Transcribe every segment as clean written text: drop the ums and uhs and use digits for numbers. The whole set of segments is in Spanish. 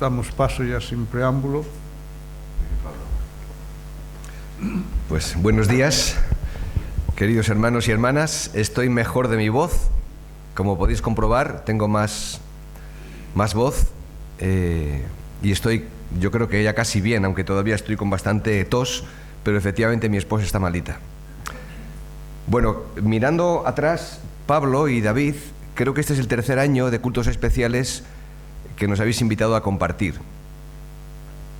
damos paso ya sin preámbulo. Pues buenos días, queridos hermanos y hermanas. Estoy mejor de mi voz, como podéis comprobar, tengo más voz y estoy, yo creo que ya casi bien, aunque todavía estoy con bastante tos, pero efectivamente mi esposa está malita. Bueno, mirando atrás, Pablo y David, creo que este es el tercer año de cultos especiales que nos habéis invitado a compartir.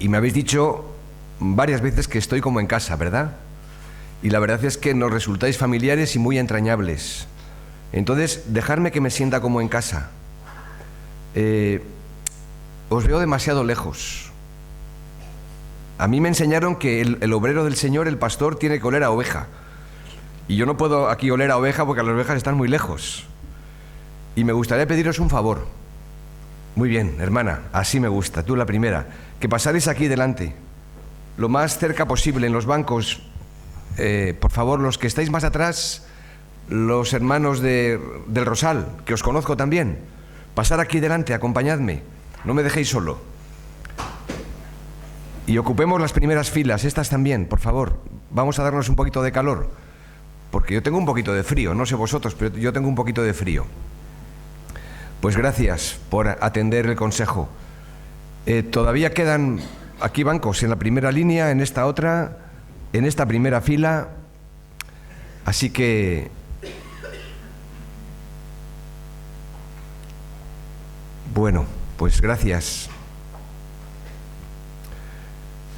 Y me habéis dicho varias veces que estoy como en casa, ¿verdad? Y la verdad es que nos resultáis familiares y muy entrañables. Entonces, dejadme que me sienta como en casa. Os veo demasiado lejos. A mí me enseñaron que el obrero del Señor, el pastor, tiene que oler a oveja. Y yo no puedo aquí oler a oveja porque las ovejas están muy lejos. Y me gustaría pediros un favor. Muy bien, hermana, así me gusta, tú la primera. Que pasaréis aquí delante, lo más cerca posible, en los bancos. Por favor, los que estáis más atrás, los hermanos del Rosal, que os conozco también, pasar aquí delante, acompañadme, no me dejéis solo. Y ocupemos las primeras filas, estas también, por favor. Vamos a darnos un poquito de calor, porque yo tengo un poquito de frío, no sé vosotros, pero yo tengo un poquito de frío. Pues gracias por atender el consejo. Todavía quedan aquí bancos en la primera línea, en esta otra, en esta primera fila, así que bueno, pues gracias.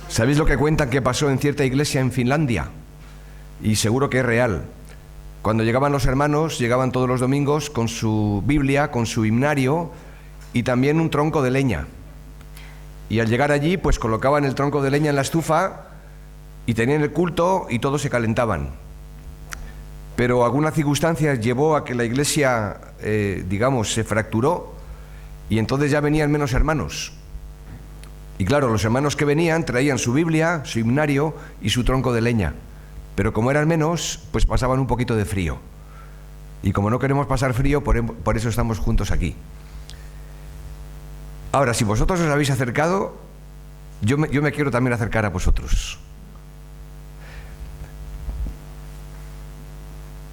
¿Sabéis lo que cuentan que pasó en cierta iglesia en Finlandia? Y seguro que es real. Cuando llegaban los hermanos, llegaban todos los domingos con su Biblia, con su himnario y también un tronco de leña. Y al llegar allí, pues colocaban el tronco de leña en la estufa y tenían el culto y todos se calentaban. Pero alguna circunstancia llevó a que la iglesia, digamos, se fracturó y entonces ya venían menos hermanos. Y claro, los hermanos que venían traían su Biblia, su himnario y su tronco de leña. Pero como eran menos, pues pasaban un poquito de frío. Y como no queremos pasar frío, por eso estamos juntos aquí. Ahora, si vosotros os habéis acercado, yo me quiero también acercar a vosotros.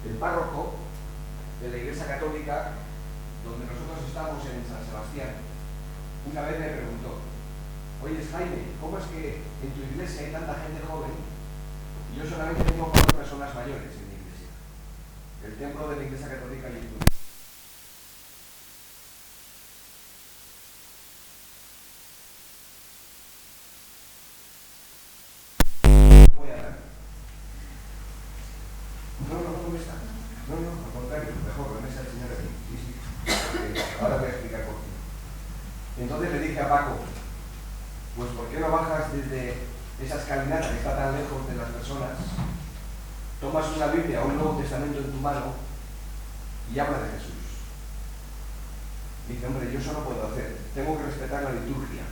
El párroco de la Iglesia Católica, donde nosotros estamos en San Sebastián, una vez me preguntó: oye, Jaime, ¿cómo es que en tu iglesia hay tanta gente joven? Y yo solamente tengo 4 personas mayores en mi iglesia. El templo de la Iglesia Católica y el tuyo. No está. No, al contrario, mejor, la mesa del Señor aquí. Sí. Ahora voy a explicar por qué. Entonces le dije a Paco, pues ¿por qué no bajas desde esa escalinata que está tan lejos de las personas, tomas una Biblia o un Nuevo Testamento en tu mano y habla de Jesús? Dice, hombre, yo eso no puedo hacer, tengo que respetar la liturgia.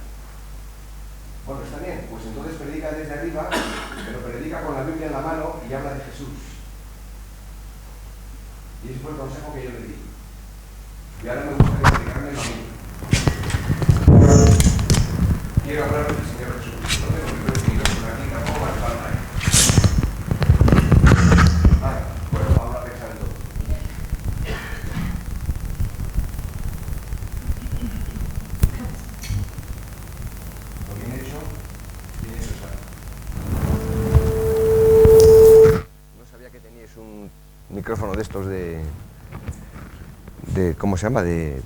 Bueno, está bien, pues entonces predica desde arriba, pero predica con la Biblia en la mano y habla de Jesús. Y ese fue el consejo que yo le di. Y ahora me gustaría explicarme lo mismo. Quiero hablar del Señor Jesucristo. No tengo libros escritos por aquí, tampoco me falta. Bueno, vamos a pensar en todo. Lo bien hecho está. No sabía que teníais un micrófono de estos de ¿cómo se llama? De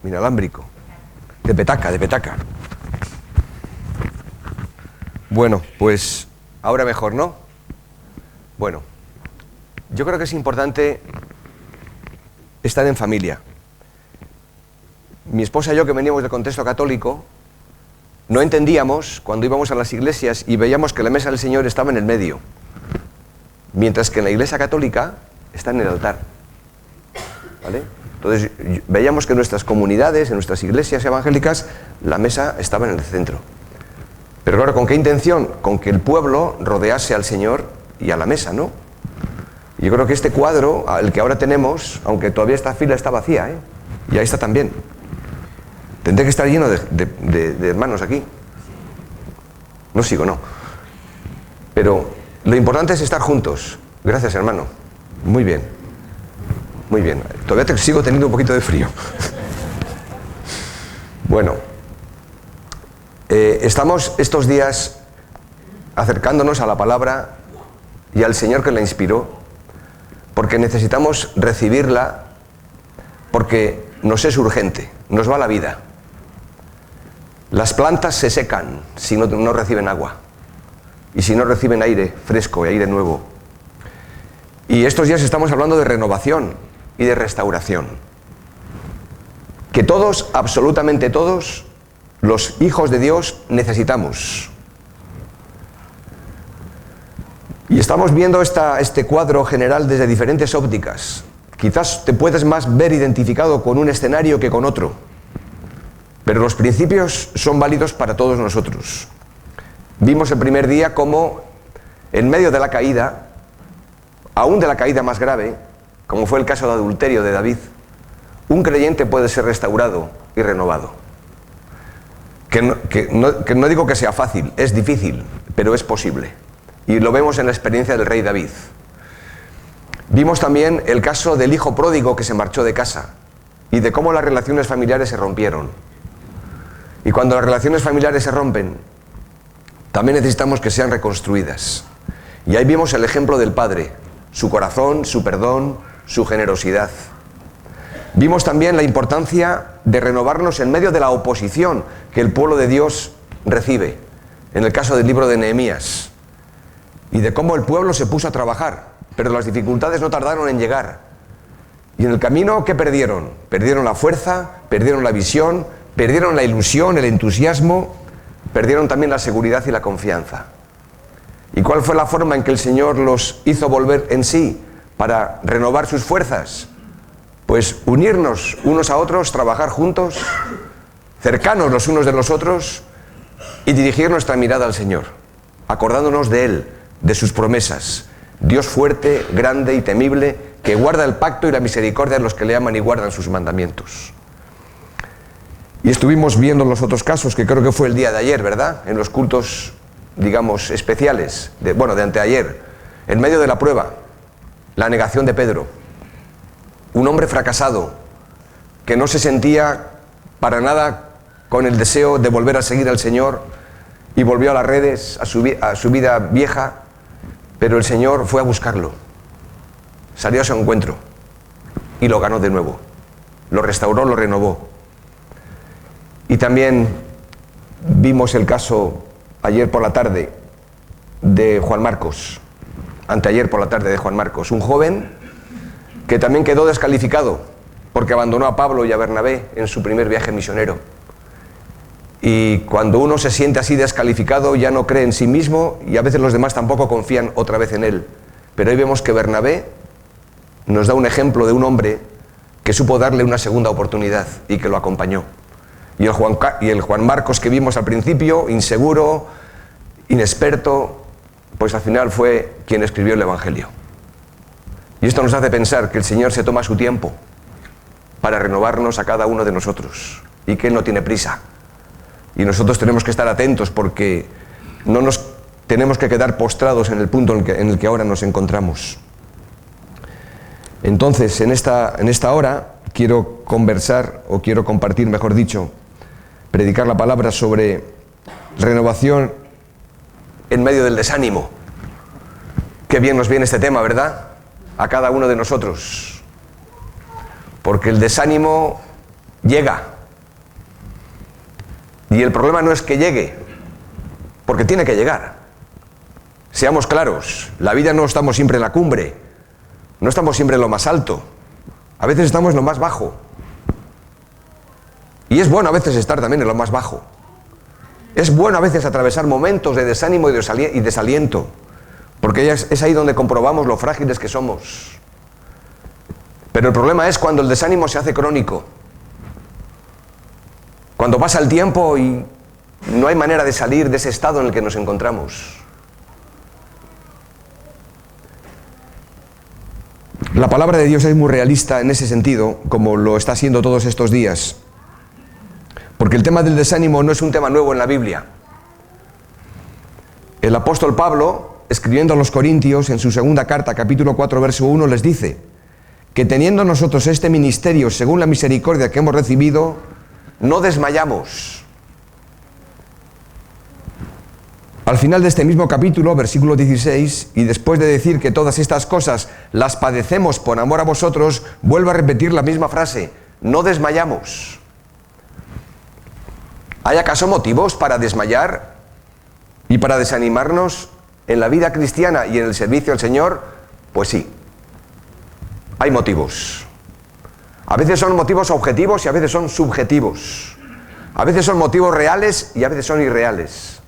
inalámbrico. De petaca. Bueno, pues ahora mejor, ¿no? Bueno, yo creo que es importante estar en familia. Mi esposa y yo, que veníamos del contexto católico, no entendíamos cuando íbamos a las iglesias y veíamos que la mesa del Señor estaba en el medio, mientras que en la iglesia católica está en el altar. ¿Vale? Entonces veíamos que en nuestras comunidades, en nuestras iglesias evangélicas, la mesa estaba en el centro. Pero claro, ¿con qué intención? Con que el pueblo rodease al Señor y a la mesa, ¿no? Yo creo que este cuadro, el que ahora tenemos, aunque todavía esta fila está vacía, y ahí está también. Tendré que estar lleno de hermanos aquí. No sigo, no. Pero lo importante es estar juntos. Gracias, hermano. Muy bien. Muy bien. Todavía sigo teniendo un poquito de frío. Bueno. Estamos estos días acercándonos a la palabra y al Señor que la inspiró, porque necesitamos recibirla, porque nos es urgente, nos va la vida. Las plantas se secan si no reciben agua y si no reciben aire fresco y aire nuevo. Y estos días estamos hablando de renovación y de restauración. Que todos, absolutamente todos, los hijos de Dios necesitamos. Y estamos viendo este cuadro general desde diferentes ópticas. Quizás te puedes más ver identificado con un escenario que con otro. Pero los principios son válidos para todos nosotros. Vimos el primer día cómo, en medio de la caída, aún de la caída más grave, como fue el caso de adulterio de David, un creyente puede ser restaurado y renovado. Que no digo que sea fácil, es difícil, pero es posible. Y lo vemos en la experiencia del rey David. Vimos también el caso del hijo pródigo que se marchó de casa y de cómo las relaciones familiares se rompieron. Y cuando las relaciones familiares se rompen, también necesitamos que sean reconstruidas. Y ahí vimos el ejemplo del Padre, su corazón, su perdón, su generosidad. Vimos también la importancia de renovarnos en medio de la oposición que el pueblo de Dios recibe, en el caso del libro de Nehemías, y de cómo el pueblo se puso a trabajar, pero las dificultades no tardaron en llegar. Y en el camino, ¿qué perdieron? Perdieron la fuerza, perdieron la visión, perdieron la ilusión, el entusiasmo, perdieron también la seguridad y la confianza. ¿Y cuál fue la forma en que el Señor los hizo volver en sí para renovar sus fuerzas? Pues unirnos unos a otros, trabajar juntos, cercanos los unos de los otros y dirigir nuestra mirada al Señor, acordándonos de Él, de sus promesas. Dios fuerte, grande y temible, que guarda el pacto y la misericordia de los que le aman y guardan sus mandamientos. Y estuvimos viendo los otros casos, que creo que fue el día de ayer, ¿verdad? En los cultos, digamos, especiales, de anteayer, en medio de la prueba, la negación de Pedro. Un hombre fracasado, que no se sentía para nada con el deseo de volver a seguir al Señor, y volvió a las redes, a su vida vieja, pero el Señor fue a buscarlo, salió a su encuentro, y lo ganó de nuevo, lo restauró, lo renovó. Y también vimos el caso ayer por la tarde de Juan Marcos, anteayer por la tarde de Juan Marcos, un joven que también quedó descalificado porque abandonó a Pablo y a Bernabé en su primer viaje misionero. Y cuando uno se siente así descalificado, ya no cree en sí mismo y a veces los demás tampoco confían otra vez en él. Pero ahí vemos que Bernabé nos da un ejemplo de un hombre que supo darle una segunda oportunidad y que lo acompañó. Y el Juan Marcos que vimos al principio, inseguro, inexperto, pues al final fue quien escribió el Evangelio. Y esto nos hace pensar que el Señor se toma su tiempo para renovarnos a cada uno de nosotros y que Él no tiene prisa. Y nosotros tenemos que estar atentos porque no nos tenemos que quedar postrados en el punto en el que ahora nos encontramos. Entonces, en esta hora quiero conversar, o quiero compartir, mejor dicho, predicar la palabra sobre renovación en medio del desánimo. Qué bien nos viene este tema, ¿verdad? A cada uno de nosotros. Porque el desánimo llega. Y el problema no es que llegue, porque tiene que llegar. Seamos claros, la vida no estamos siempre en la cumbre, no estamos siempre en lo más alto, a veces estamos en lo más bajo. Y es bueno a veces estar también en lo más bajo. Es bueno a veces atravesar momentos de desánimo y desaliento, porque es ahí donde comprobamos lo frágiles que somos. Pero el problema es cuando el desánimo se hace crónico. Cuando pasa el tiempo y no hay manera de salir de ese estado en el que nos encontramos. La palabra de Dios es muy realista en ese sentido, como lo está siendo todos estos días. Porque el tema del desánimo no es un tema nuevo en la Biblia. El apóstol Pablo, escribiendo a los Corintios en su segunda carta, capítulo 4, verso 1, les dice que teniendo nosotros este ministerio según la misericordia que hemos recibido, no desmayamos. Al final de este mismo capítulo, versículo 16, y después de decir que todas estas cosas las padecemos por amor a vosotros, vuelve a repetir la misma frase: no desmayamos. ¿Hay acaso motivos para desmayar y para desanimarnos en la vida cristiana y en el servicio al Señor? Pues sí, hay motivos. A veces son motivos objetivos y a veces son subjetivos. A veces son motivos reales y a veces son irreales.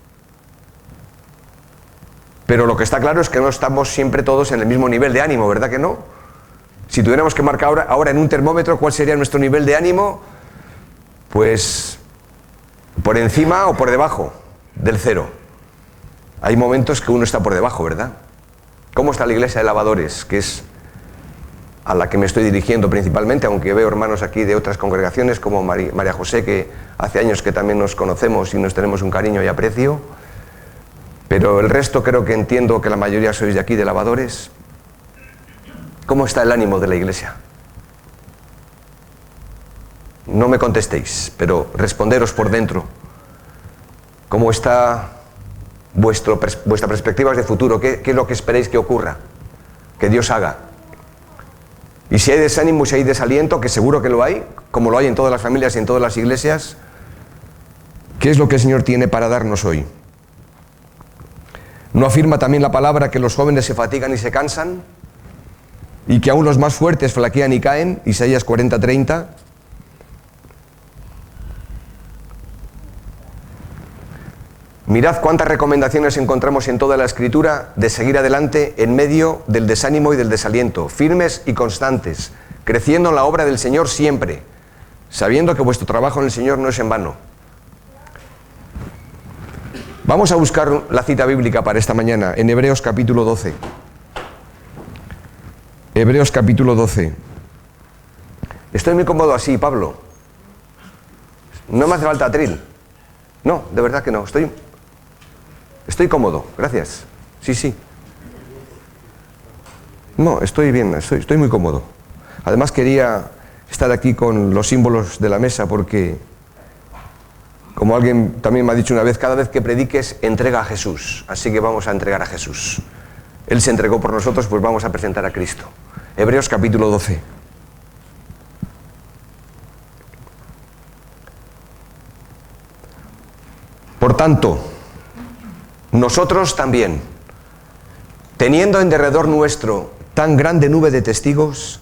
Pero lo que está claro es que no estamos siempre todos en el mismo nivel de ánimo, ¿verdad que no? Si tuviéramos que marcar ahora en un termómetro cuál sería nuestro nivel de ánimo, pues por encima o por debajo del 0. Hay momentos que uno está por debajo, ¿verdad? ¿Cómo está la iglesia de lavadores, que es a la que me estoy dirigiendo principalmente, aunque veo hermanos aquí de otras congregaciones como María José, que hace años que también nos conocemos y nos tenemos un cariño y aprecio? Pero el resto creo que entiendo que la mayoría sois de aquí, de lavadores. ¿Cómo está el ánimo de la iglesia? No me contestéis, pero responderos por dentro. ¿Cómo está vuestra perspectiva de futuro? ¿Qué es lo que esperáis que ocurra? Que Dios haga. Y si hay desánimo, si hay desaliento, que seguro que lo hay, como lo hay en todas las familias y en todas las iglesias, ¿qué es lo que el Señor tiene para darnos hoy? ¿No afirma también la palabra que los jóvenes se fatigan y se cansan? Y que aún los más fuertes flaquean y caen, Isaías 40:30. Mirad cuántas recomendaciones encontramos en toda la Escritura de seguir adelante en medio del desánimo y del desaliento, firmes y constantes, creciendo en la obra del Señor siempre, sabiendo que vuestro trabajo en el Señor no es en vano. Vamos a buscar la cita bíblica para esta mañana en Hebreos capítulo 12. Hebreos capítulo 12. Estoy muy cómodo así, Pablo. No me hace falta atril. No, de verdad que no. Estoy cómodo, gracias. Sí. No, estoy bien, estoy muy cómodo. Además quería estar aquí con los símbolos de la mesa porque, como alguien también me ha dicho una vez, cada vez que prediques, entrega a Jesús. Así que vamos a entregar a Jesús. Él se entregó por nosotros, pues vamos a presentar a Cristo. Hebreos capítulo 12. Por tanto, nosotros también, teniendo en derredor nuestro tan grande nube de testigos,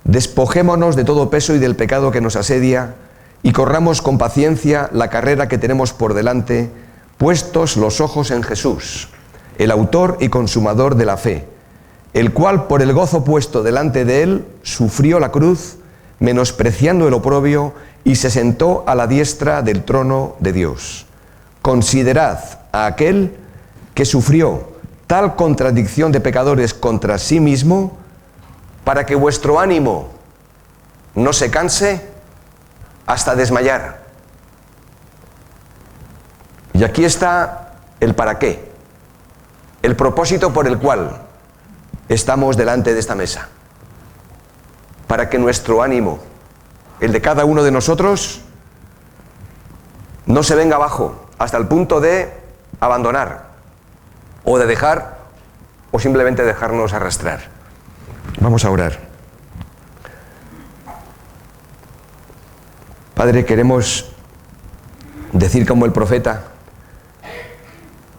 despojémonos de todo peso y del pecado que nos asedia, y corramos con paciencia la carrera que tenemos por delante, puestos los ojos en Jesús, el autor y consumador de la fe, el cual por el gozo puesto delante de él sufrió la cruz, menospreciando el oprobio, y se sentó a la diestra del trono de Dios. Considerad a aquel que sufrió tal contradicción de pecadores contra sí mismo, para que vuestro ánimo no se canse hasta desmayar. Y aquí está el para qué, el propósito por el cual estamos delante de esta mesa. Para que nuestro ánimo, el de cada uno de nosotros, no se venga abajo hasta el punto de abandonar, o de dejar, o simplemente dejarnos arrastrar. Vamos a orar. Padre, queremos decir como el profeta: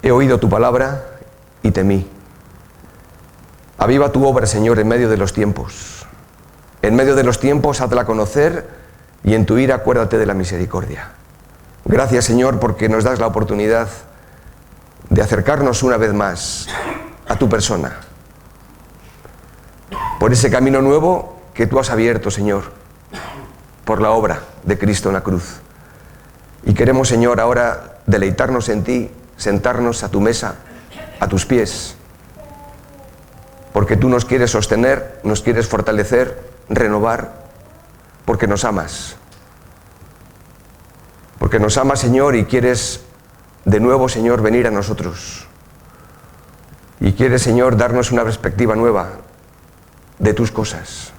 he oído tu palabra y temí. Aviva tu obra, Señor, en medio de los tiempos. En medio de los tiempos, hazla conocer, y en tu ira acuérdate de la misericordia. Gracias, Señor, porque nos das la oportunidad de acercarnos una vez más a tu persona, por ese camino nuevo que tú has abierto, Señor, por la obra de Cristo en la cruz. Y queremos, Señor, ahora deleitarnos en ti, sentarnos a tu mesa, a tus pies, porque tú nos quieres sostener, nos quieres fortalecer, renovar, porque nos amas. porque nos amas, Señor, y quieres de nuevo, Señor, venir a nosotros. Y quieres, Señor, darnos una perspectiva nueva de tus cosas.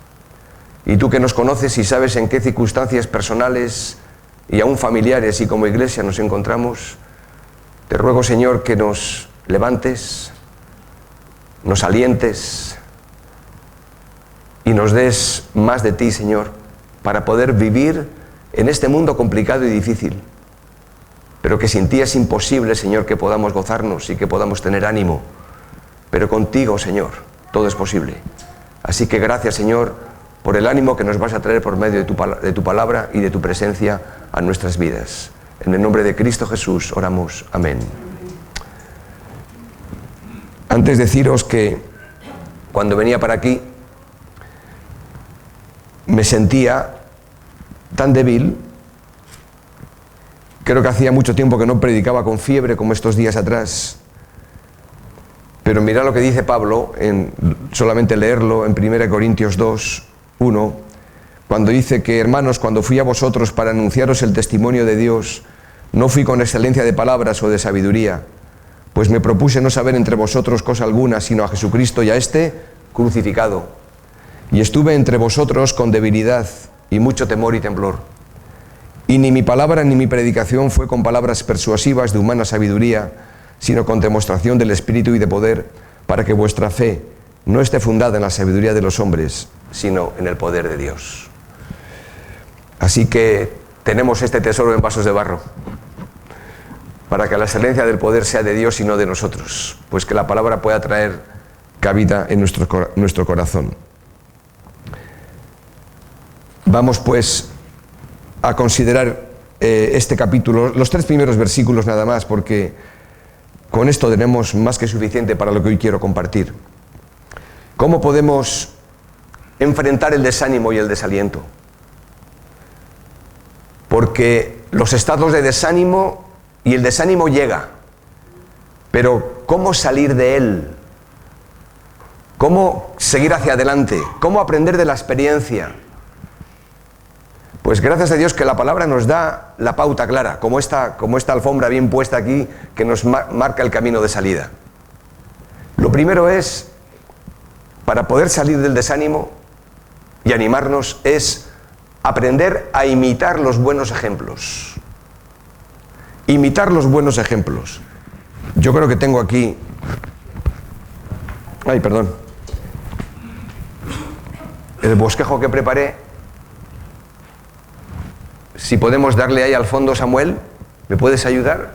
Y tú que nos conoces y sabes en qué circunstancias personales y aún familiares y como iglesia nos encontramos, te ruego, Señor, que nos levantes, nos alientes y nos des más de ti, Señor, para poder vivir en este mundo complicado y difícil, pero que sin ti es imposible, Señor, que podamos gozarnos y que podamos tener ánimo, pero contigo, Señor, todo es posible. Así que gracias, Señor, por el ánimo que nos vas a traer por medio de tu palabra y de tu presencia a nuestras vidas. En el nombre de Cristo Jesús oramos. Amén. Antes deciros que cuando venía para aquí me sentía tan débil. Creo que hacía mucho tiempo que no predicaba con fiebre como estos días atrás. Pero mirad lo que dice Pablo, solamente leerlo en 1 Corintios 2, 1, cuando dice que, hermanos, cuando fui a vosotros para anunciaros el testimonio de Dios, no fui con excelencia de palabras o de sabiduría, pues me propuse no saber entre vosotros cosa alguna, sino a Jesucristo y a este crucificado. Y estuve entre vosotros con debilidad y mucho temor y temblor. Y ni mi palabra ni mi predicación fue con palabras persuasivas de humana sabiduría, sino con demostración del Espíritu y de poder, para que vuestra fe no esté fundada en la sabiduría de los hombres, sino en el poder de Dios. Así que tenemos este tesoro en vasos de barro, para que la excelencia del poder sea de Dios y no de nosotros, pues que la palabra pueda traer cabida en nuestro corazón. Vamos pues a considerar este capítulo, los 3 primeros versículos nada más, porque con esto tenemos más que suficiente para lo que hoy quiero compartir. ¿Cómo podemos enfrentar el desánimo y el desaliento? Porque los estados de desánimo y el desánimo llega, pero ¿cómo salir de él? ¿Cómo seguir hacia adelante? ¿Cómo aprender de la experiencia? Pues gracias a Dios que la palabra nos da la pauta clara, como esta alfombra bien puesta aquí, que nos marca el camino de salida. Lo primero es, para poder salir del desánimo y animarnos, es aprender a imitar los buenos ejemplos. Imitar los buenos ejemplos. Yo creo que tengo aquí... el bosquejo que preparé. Si podemos darle ahí al fondo, Samuel, ¿me puedes ayudar?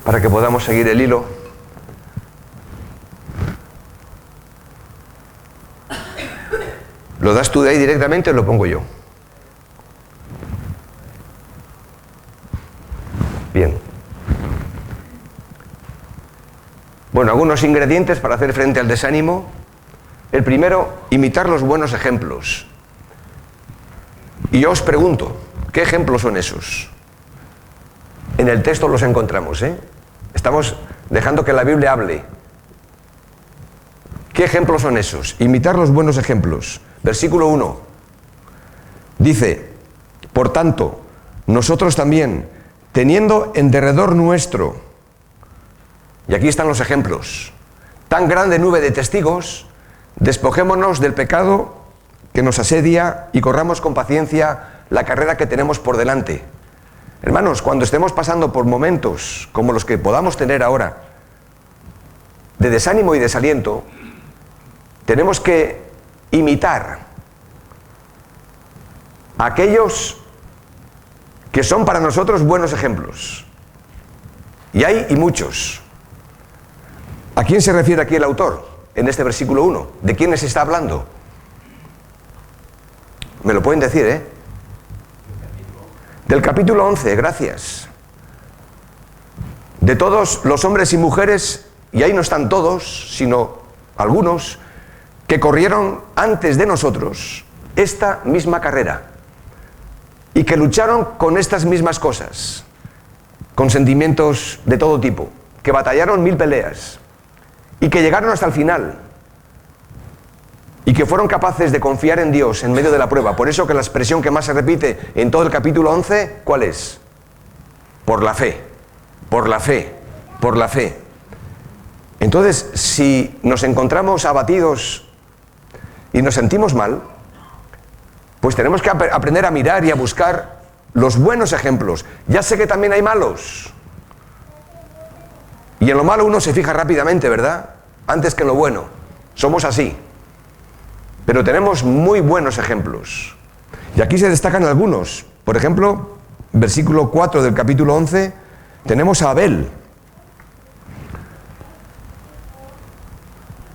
Para que podamos seguir el hilo. ¿Lo das tú de ahí directamente o lo pongo yo? Bien. Bueno, algunos ingredientes para hacer frente al desánimo. El primero, imitar los buenos ejemplos. Y yo os pregunto, ¿qué ejemplos son esos? En el texto los encontramos, ¿eh? Estamos dejando que la Biblia hable. ¿Qué ejemplos son esos? Imitar los buenos ejemplos. Versículo 1. Dice, por tanto, nosotros también, teniendo en derredor nuestro, y aquí están los ejemplos, tan grande nube de testigos, despojémonos del pecado que nos asedia y corramos con paciencia la carrera que tenemos por delante. Hermanos, cuando estemos pasando por momentos como los que podamos tener ahora, de desánimo y desaliento, tenemos que imitar a aquellos que son para nosotros buenos ejemplos. Y hay y muchos. ¿A quién se refiere aquí el autor en este versículo 1? ¿De quiénes está hablando? Me lo pueden decir, ¿eh? Del capítulo 11, gracias. De todos los hombres y mujeres, y ahí no están todos, sino algunos, que corrieron antes de nosotros esta misma carrera y que lucharon con estas mismas cosas, con sentimientos de todo tipo, que batallaron 1000 peleas y que llegaron hasta el final y que fueron capaces de confiar en Dios en medio de la prueba. Por eso que la expresión que más se repite en todo el capítulo 11, ¿cuál es? Por la fe, por la fe, por la fe. Entonces, si nos encontramos abatidos y nos sentimos mal, pues tenemos que aprender a mirar y a buscar los buenos ejemplos. Ya sé que también hay malos. Y en lo malo uno se fija rápidamente, ¿verdad? Antes que en lo bueno. Somos así. Pero tenemos muy buenos ejemplos. Y aquí se destacan algunos. Por ejemplo, versículo 4 del capítulo 11, tenemos a Abel.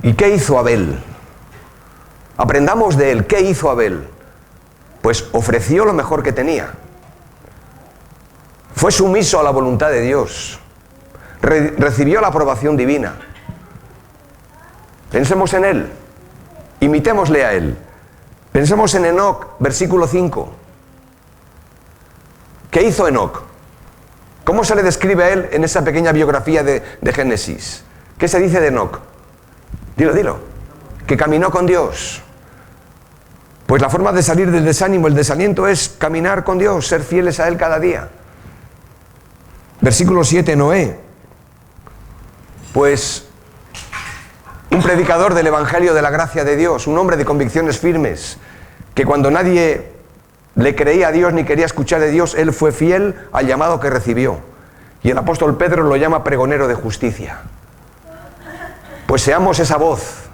¿Y qué hizo Abel? Aprendamos de él. ¿Qué hizo Abel? Pues ofreció lo mejor que tenía. Fue sumiso a la voluntad de Dios. Recibió la aprobación divina. Pensemos en él. Imitémosle a él. Pensemos en Enoc, versículo 5. ¿Qué hizo Enoc? ¿Cómo se le describe a él en esa pequeña biografía de Génesis? ¿Qué se dice de Enoc? Dilo. Que caminó con Dios. Pues la forma de salir del desánimo, el desaliento, es caminar con Dios, ser fieles a Él cada día. Versículo 7, Noé. Pues un predicador del Evangelio de la gracia de Dios, un hombre de convicciones firmes, que cuando nadie le creía a Dios ni quería escuchar de Dios, él fue fiel al llamado que recibió. Y el apóstol Pedro lo llama pregonero de justicia. Pues seamos esa voz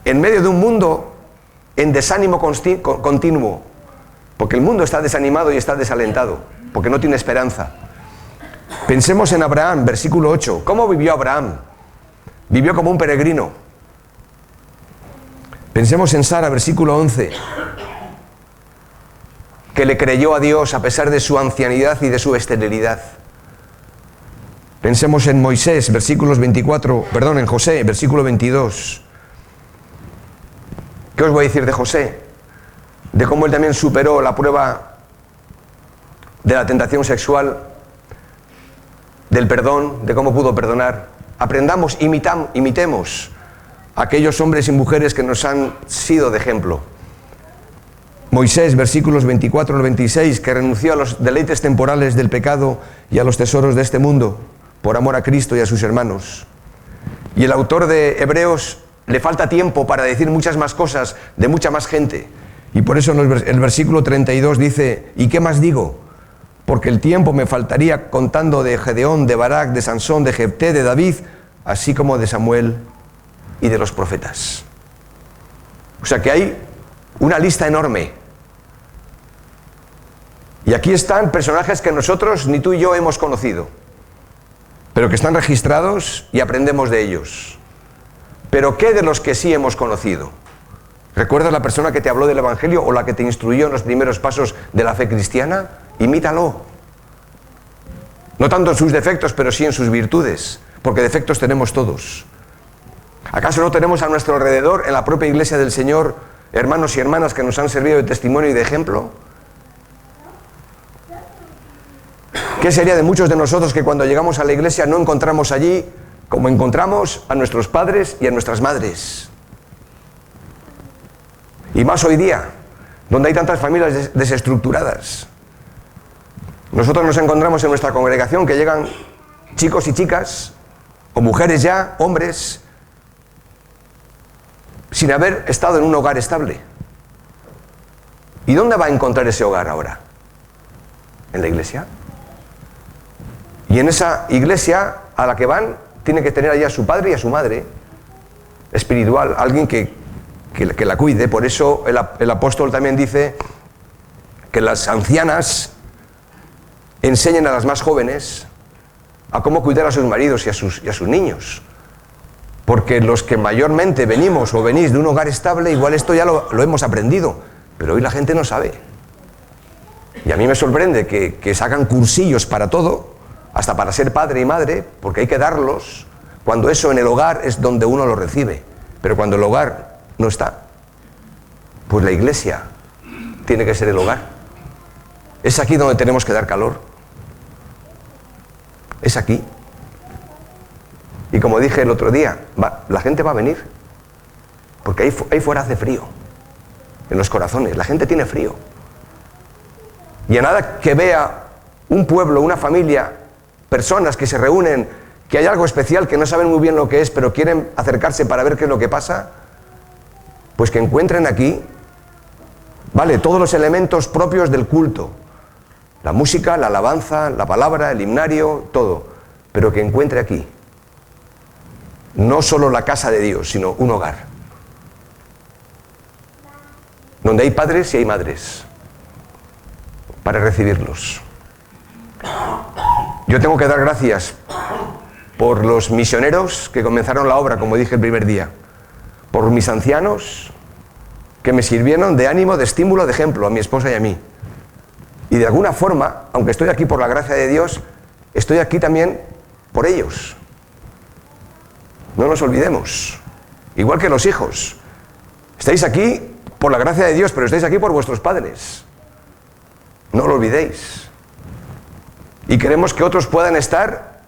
en medio de un mundo en desánimo continuo, porque el mundo está desanimado y está desalentado, porque no tiene esperanza. Pensemos en Abraham, versículo 8. ¿Cómo vivió Abraham? Vivió como un peregrino. Pensemos en Sara, versículo 11, que le creyó a Dios a pesar de su ancianidad y de su esterilidad. Pensemos en Moisés, en José, versículo 22. ¿Qué os voy a decir de José? De cómo él también superó la prueba de la tentación sexual, del perdón, de cómo pudo perdonar. Aprendamos, imitemos a aquellos hombres y mujeres que nos han sido de ejemplo. Moisés, versículos 24 al 26, que renunció a los deleites temporales del pecado y a los tesoros de este mundo, por amor a Cristo y a sus hermanos. Y el autor de Hebreos le falta tiempo para decir muchas más cosas de mucha más gente. Y por eso en el versículo 32 dice, ¿y qué más digo? Porque el tiempo me faltaría contando de Gedeón, de Barak, de Sansón, de Jefté, de David, así como de Samuel y de los profetas. O sea que hay una lista enorme. Y aquí están personajes que nosotros, ni tú y yo, hemos conocido, pero que están registrados y aprendemos de ellos. Pero ¿qué de los que sí hemos conocido? ¿Recuerdas la persona que te habló del Evangelio o la que te instruyó en los primeros pasos de la fe cristiana? Imítalo. No tanto en sus defectos, pero sí en sus virtudes, porque defectos tenemos todos. ¿Acaso no tenemos a nuestro alrededor, en la propia iglesia del Señor, hermanos y hermanas que nos han servido de testimonio y de ejemplo? ¿Qué sería de muchos de nosotros que cuando llegamos a la iglesia no encontramos allí como encontramos a nuestros padres y a nuestras madres? Y más hoy día, donde hay tantas familias desestructuradas. Nosotros nos encontramos en nuestra congregación que llegan chicos y chicas, o mujeres ya, hombres, sin haber estado en un hogar estable. ¿Y dónde va a encontrar ese hogar ahora? ¿En la iglesia? Y en esa iglesia a la que van, tiene que tener allá a su padre y a su madre espiritual, alguien que la cuide. Por eso el apóstol también dice que las ancianas enseñen a las más jóvenes a cómo cuidar a sus maridos y a sus niños. Porque los que mayormente venimos o venís de un hogar estable, igual esto ya lo hemos aprendido, pero hoy la gente no sabe. Y a mí me sorprende que sacan cursillos para todo, hasta para ser padre y madre, porque hay que darlos, cuando eso en el hogar es donde uno lo recibe. Pero cuando el hogar no está, pues la iglesia tiene que ser el hogar. Es aquí donde tenemos que dar calor. Es aquí. Y como dije el otro día, la gente va a venir. Porque ahí fuera hace frío, en los corazones, la gente tiene frío. Y a nada que vea un pueblo, una familia, personas que se reúnen, que hay algo especial, que no saben muy bien lo que es, pero quieren acercarse para ver qué es lo que pasa, pues que encuentren aquí, vale, todos los elementos propios del culto. La música, la alabanza, la palabra, el himnario, todo. Pero que encuentre aquí no solo la casa de Dios, sino un hogar. Donde hay padres y hay madres para recibirlos. Yo tengo que dar gracias por los misioneros que comenzaron la obra, como dije el primer día. Por mis ancianos que me sirvieron de ánimo, de estímulo, de ejemplo a mi esposa y a mí. Y de alguna forma, aunque estoy aquí por la gracia de Dios, estoy aquí también por ellos. No nos olvidemos. Igual que los hijos. Estáis aquí por la gracia de Dios, pero estáis aquí por vuestros padres. No lo olvidéis. Y queremos que otros puedan estar,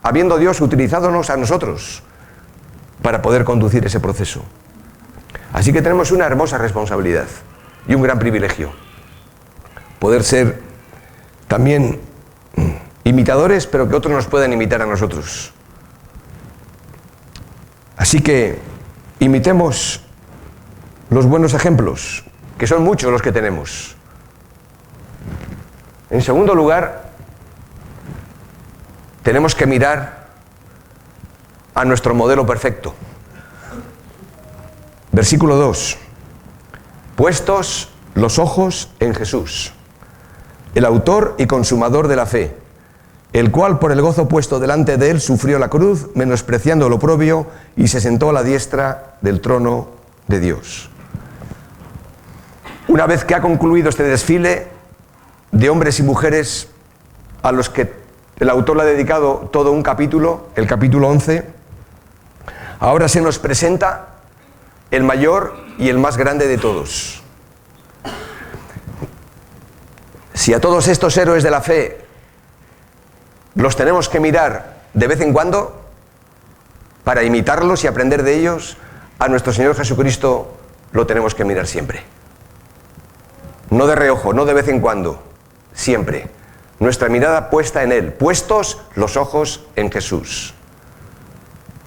habiendo Dios utilizándonos a nosotros para poder conducir ese proceso. Así que tenemos una hermosa responsabilidad y un gran privilegio. Poder ser también imitadores, pero que otros nos puedan imitar a nosotros. Así que imitemos los buenos ejemplos, que son muchos los que tenemos. En segundo lugar, tenemos que mirar a nuestro modelo perfecto. Versículo 2. Puestos los ojos en Jesús, el autor y consumador de la fe, el cual por el gozo puesto delante de él sufrió la cruz, menospreciando el oprobio, y se sentó a la diestra del trono de Dios. Una vez que ha concluido este desfile de hombres y mujeres a los que el autor le ha dedicado todo un capítulo, el capítulo 11, ahora se nos presenta el mayor y el más grande de todos. Si a todos estos héroes de la fe los tenemos que mirar de vez en cuando para imitarlos y aprender de ellos, a nuestro Señor Jesucristo lo tenemos que mirar siempre. No de reojo, no de vez en cuando, siempre. Nuestra mirada puesta en Él, puestos los ojos en Jesús.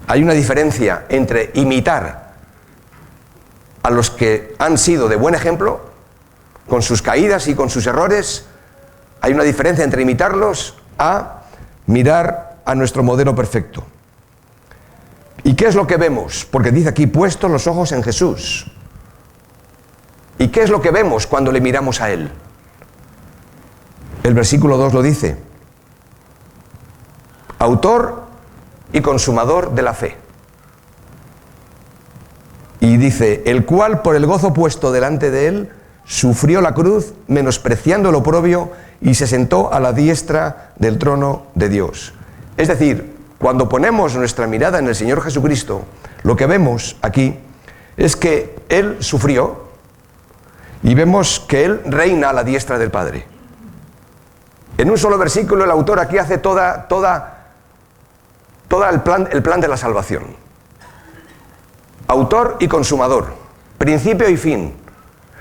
Hay una diferencia entre imitar a los que han sido de buen ejemplo, con sus caídas y con sus errores. Hay una diferencia entre imitarlos a mirar a nuestro modelo perfecto. ¿Y qué es lo que vemos? Porque dice aquí, puestos los ojos en Jesús. ¿Y qué es lo que vemos cuando le miramos a Él? El versículo 2 lo dice. Autor y consumador de la fe. Y dice, el cual por el gozo puesto delante de él, sufrió la cruz, menospreciando el oprobio, y se sentó a la diestra del trono de Dios. Es decir, cuando ponemos nuestra mirada en el Señor Jesucristo, lo que vemos aquí es que Él sufrió y vemos que Él reina a la diestra del Padre. En un solo versículo el autor aquí hace toda el plan de la salvación. Autor y consumador, principio y fin.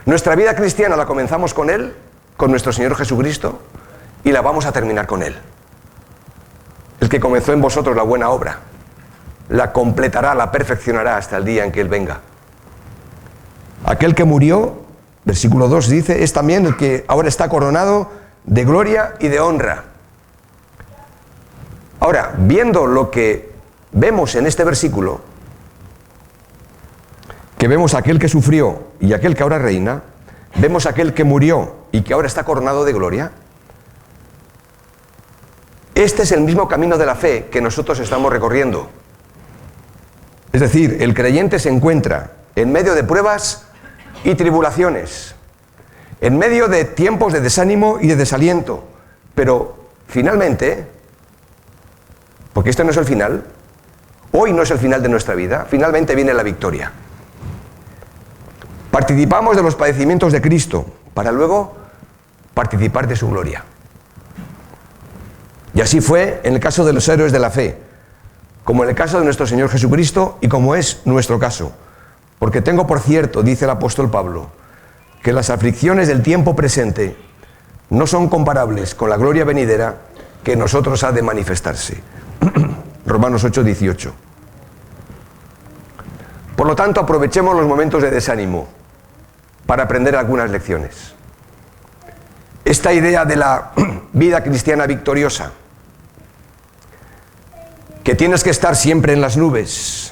Nuestra vida cristiana la comenzamos con Él, con nuestro Señor Jesucristo, y la vamos a terminar con Él. El que comenzó en vosotros la buena obra, la completará, la perfeccionará hasta el día en que Él venga. Aquel que murió, versículo 2 dice, es también el que ahora está coronado de gloria y de honra. Ahora, viendo lo que vemos en este versículo, que vemos a aquel que sufrió y aquel que ahora reina, vemos a aquel que murió y que ahora está coronado de gloria. Este es el mismo camino de la fe que nosotros estamos recorriendo. Es decir, el creyente se encuentra en medio de pruebas y tribulaciones, en medio de tiempos de desánimo y de desaliento, pero finalmente, porque este no es el final, hoy no es el final de nuestra vida, finalmente viene la victoria. Participamos de los padecimientos de Cristo para luego participar de su gloria. Y así fue en el caso de los héroes de la fe, como en el caso de nuestro Señor Jesucristo y como es nuestro caso. Porque tengo por cierto, dice el apóstol Pablo, que las aflicciones del tiempo presente no son comparables con la gloria venidera que en nosotros ha de manifestarse. Romanos 8, 18. Por lo tanto, aprovechemos los momentos de desánimo para aprender algunas lecciones. Esta idea de la vida cristiana victoriosa, que tienes que estar siempre en las nubes,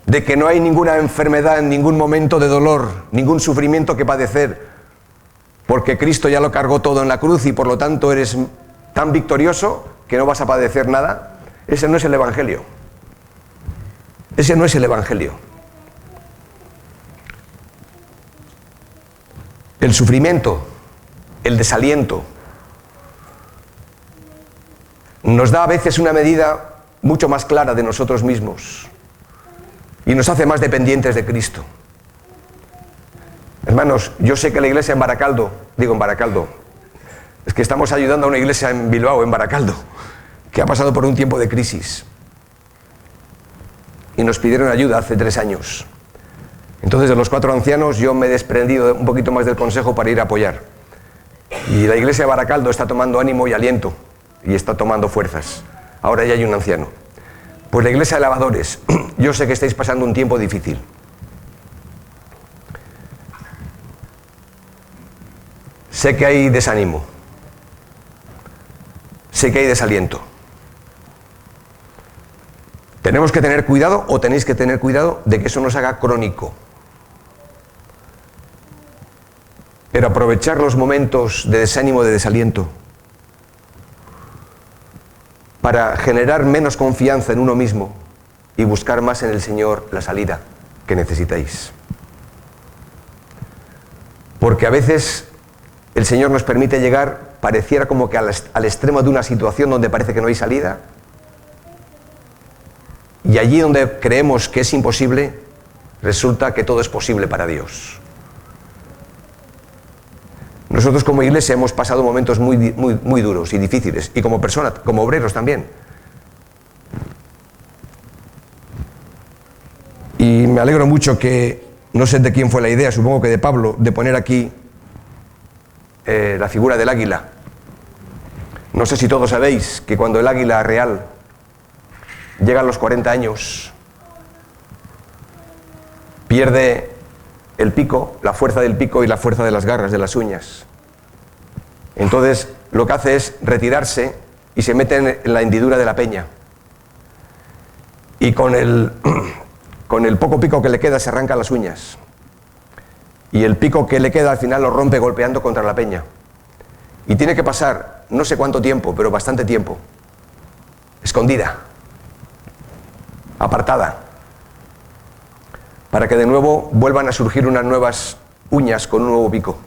de que no hay ninguna enfermedad, ningún momento de dolor, ningún sufrimiento que padecer, porque Cristo ya lo cargó todo en la cruz y por lo tanto eres tan victorioso que no vas a padecer nada. Ese no es el Evangelio. Ese no es el Evangelio. El sufrimiento, el desaliento, nos da a veces una medida mucho más clara de nosotros mismos y nos hace más dependientes de Cristo. Hermanos, yo sé que la iglesia en Baracaldo, es que estamos ayudando a una iglesia en Bilbao, en Baracaldo, que ha pasado por un tiempo de crisis y nos pidieron ayuda hace 3 años. Entonces, de los 4 ancianos, yo me he desprendido un poquito más del consejo para ir a apoyar. Y la iglesia de Baracaldo está tomando ánimo y aliento y está tomando fuerzas. Ahora ya hay un anciano. Pues la iglesia de lavadores, yo sé que estáis pasando un tiempo difícil. Sé que hay desánimo. Sé que hay desaliento. Tenemos que tener cuidado, o tenéis que tener cuidado, de que eso no se haga crónico. Pero aprovechar los momentos de desánimo, de desaliento, para generar menos confianza en uno mismo y buscar más en el Señor la salida que necesitáis. Porque a veces el Señor nos permite llegar, pareciera como que al extremo de una situación donde parece que no hay salida, y allí donde creemos que es imposible, resulta que todo es posible para Dios. Nosotros como iglesia hemos pasado momentos muy duros y difíciles, y como personas, como obreros también. Y me alegro mucho que, no sé de quién fue la idea, supongo que de Pablo, de poner aquí la figura del águila. No sé si todos sabéis que cuando el águila real llega a los 40 años, pierde el pico, la fuerza del pico y la fuerza de las garras, de las uñas. Entonces lo que hace es retirarse y se mete en la hendidura de la peña. Y con el poco pico que le queda se arranca las uñas. Y el pico que le queda al final lo rompe golpeando contra la peña. Y tiene que pasar no sé cuánto tiempo, pero bastante tiempo, escondida, apartada, para que de nuevo vuelvan a surgir unas nuevas uñas con un nuevo pico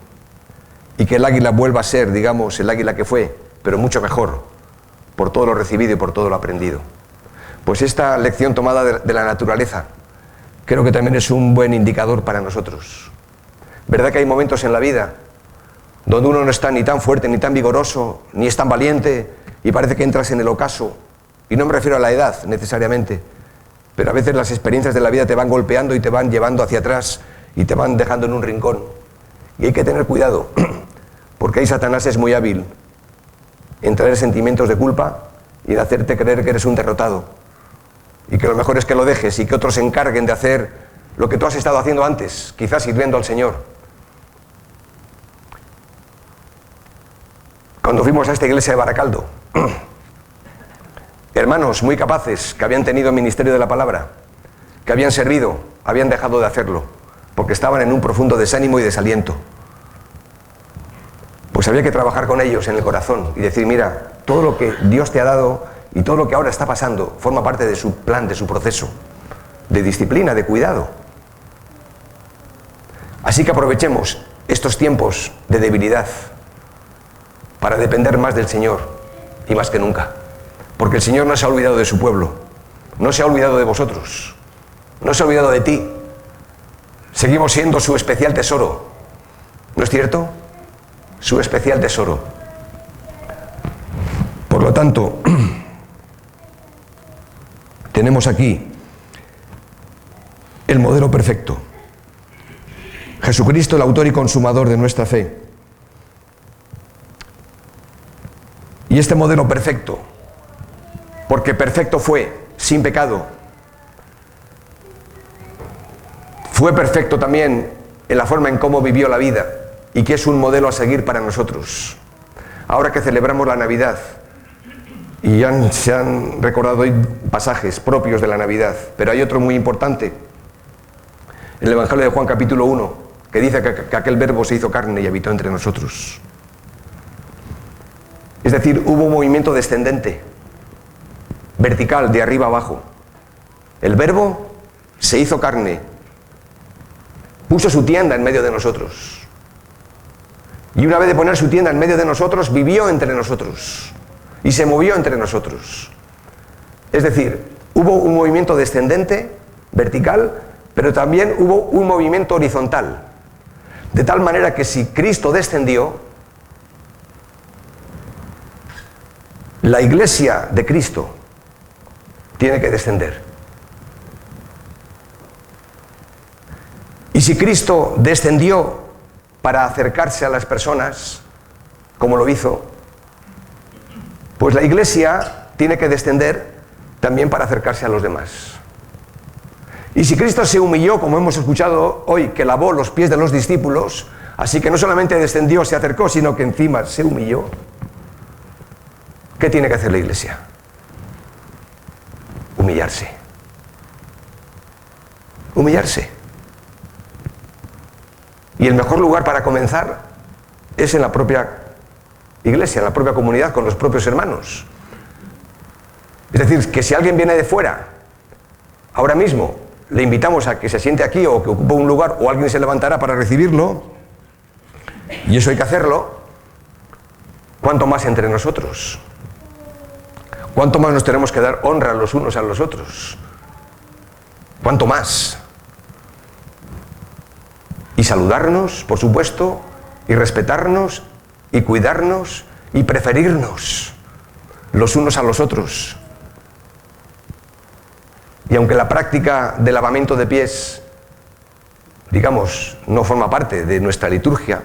y que el águila vuelva a ser, digamos, el águila que fue, pero mucho mejor, por todo lo recibido y por todo lo aprendido. Pues esta lección tomada de la naturaleza creo que también es un buen indicador para nosotros. ¿Verdad que hay momentos en la vida donde uno no está ni tan fuerte, ni tan vigoroso, ni es tan valiente y parece que entras en el ocaso? Y no me refiero a la edad necesariamente, pero a veces las experiencias de la vida te van golpeando y te van llevando hacia atrás y te van dejando en un rincón. Y hay que tener cuidado, porque ahí Satanás es muy hábil en traer sentimientos de culpa y de hacerte creer que eres un derrotado. Y que lo mejor es que lo dejes y que otros se encarguen de hacer lo que tú has estado haciendo antes, quizás sirviendo al Señor. Cuando fuimos a esta iglesia de Baracaldo, hermanos muy capaces que habían tenido ministerio de la palabra, que habían servido, habían dejado de hacerlo, porque estaban en un profundo desánimo y desaliento. Pues había que trabajar con ellos en el corazón y decir, mira, todo lo que Dios te ha dado y todo lo que ahora está pasando forma parte de su plan, de su proceso, de disciplina, de cuidado. Así que aprovechemos estos tiempos de debilidad para depender más del Señor y más que nunca. Porque el Señor no se ha olvidado de su pueblo, no se ha olvidado de vosotros, no se ha olvidado de ti. Seguimos siendo su especial tesoro, ¿no es cierto? Su especial tesoro. Por lo tanto, tenemos aquí el modelo perfecto. Jesucristo, el autor y consumador de nuestra fe. Y este modelo perfecto, porque perfecto fue, sin pecado, fue perfecto también en la forma en cómo vivió la vida y que es un modelo a seguir para nosotros. Ahora que celebramos la Navidad, y se han recordado hoy pasajes propios de la Navidad, pero hay otro muy importante, en el Evangelio de Juan capítulo 1, que dice que aquel verbo se hizo carne y habitó entre nosotros. Es decir, hubo un movimiento descendente, vertical, de arriba abajo. El verbo se hizo carne, puso su tienda en medio de nosotros. Y una vez de poner su tienda en medio de nosotros, vivió entre nosotros. Y se movió entre nosotros. Es decir, hubo un movimiento descendente, vertical, pero también hubo un movimiento horizontal. De tal manera que si Cristo descendió, la iglesia de Cristo tiene que descender. Y si Cristo descendió para acercarse a las personas, como lo hizo, pues la iglesia tiene que descender también para acercarse a los demás. Y si Cristo se humilló, como hemos escuchado hoy, que lavó los pies de los discípulos, así que no solamente descendió, se acercó, sino que encima se humilló, ¿qué tiene que hacer la iglesia? Humillarse. Humillarse. Y el mejor lugar para comenzar es en la propia iglesia, en la propia comunidad, con los propios hermanos. Es decir, que si alguien viene de fuera, ahora mismo le invitamos a que se siente aquí o que ocupe un lugar o alguien se levantará para recibirlo, y eso hay que hacerlo, ¿cuánto más entre nosotros? ¿Cuánto más nos tenemos que dar honra los unos a los otros? ¿Cuánto más? Y saludarnos, por supuesto, y respetarnos, y cuidarnos, y preferirnos los unos a los otros. Y aunque la práctica del lavamiento de pies, digamos, no forma parte de nuestra liturgia,